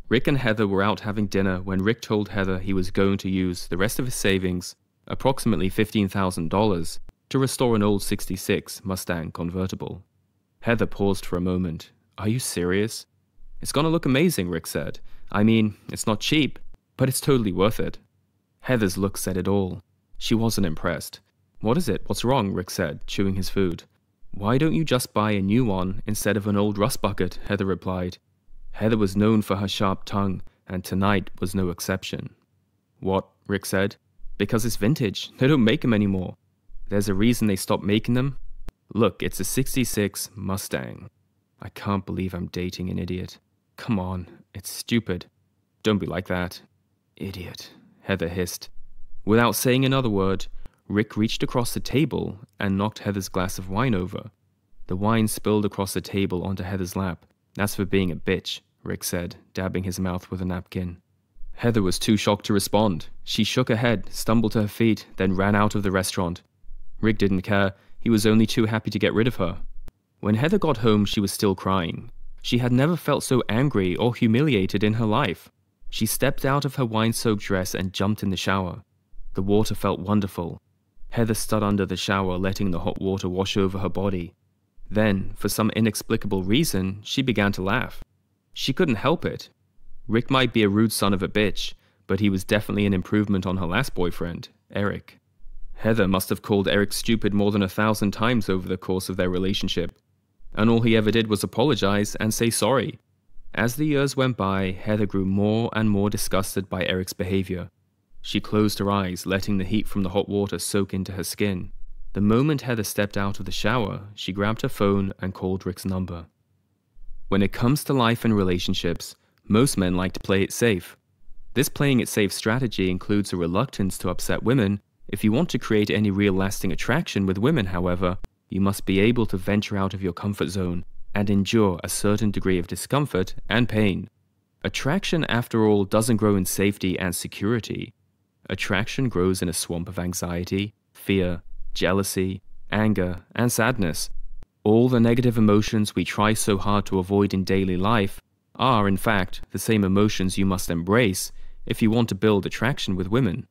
Rick and Heather were out having dinner when Rick told Heather he was going to use the rest of his savings, approximately $15,000, to restore an old '66 Mustang convertible. Heather paused for a moment. "Are you serious?" "It's gonna look amazing," Rick said. "I mean, it's not cheap, but it's totally worth it." Heather's look said it all. She wasn't impressed. "What is it? What's wrong?" Rick said, chewing his food. "Why don't you just buy a new one instead of an old rust bucket?" Heather replied. Heather was known for her sharp tongue, and tonight was no exception. "What?" Rick said. "Because it's vintage. They don't make them anymore. There's a reason they stopped making them. Look, it's a '66 Mustang." "I can't believe I'm dating an idiot." "Come on, it's stupid." "Don't be like that." "Idiot," Heather hissed. Without saying another word, Rick reached across the table and knocked Heather's glass of wine over. The wine spilled across the table onto Heather's lap. "That's for being a bitch," Rick said, dabbing his mouth with a napkin. Heather was too shocked to respond. She shook her head, stumbled to her feet, then ran out of the restaurant. Rick didn't care. He was only too happy to get rid of her. When Heather got home, she was still crying. She had never felt so angry or humiliated in her life. She stepped out of her wine-soaked dress and jumped in the shower. The water felt wonderful. Heather stood under the shower, letting the hot water wash over her body. Then, for some inexplicable reason, she began to laugh. She couldn't help it. Rick might be a rude son of a bitch, but he was definitely an improvement on her last boyfriend, Eric. Heather must have called Eric stupid more than 1,000 times over the course of their relationship, and all he ever did was apologize and say sorry. As the years went by, Heather grew more and more disgusted by Eric's behavior. She closed her eyes, letting the heat from the hot water soak into her skin. The moment Heather stepped out of the shower, she grabbed her phone and called Rick's number. When it comes to life and relationships, most men like to play it safe. This playing it safe strategy includes a reluctance to upset women. If you want to create any real lasting attraction with women, however, you must be able to venture out of your comfort zone and endure a certain degree of discomfort and pain. Attraction, after all, doesn't grow in safety and security. Attraction grows in a swamp of anxiety, fear, jealousy, anger, and sadness. All the negative emotions we try so hard to avoid in daily life are, in fact, the same emotions you must embrace if you want to build attraction with women.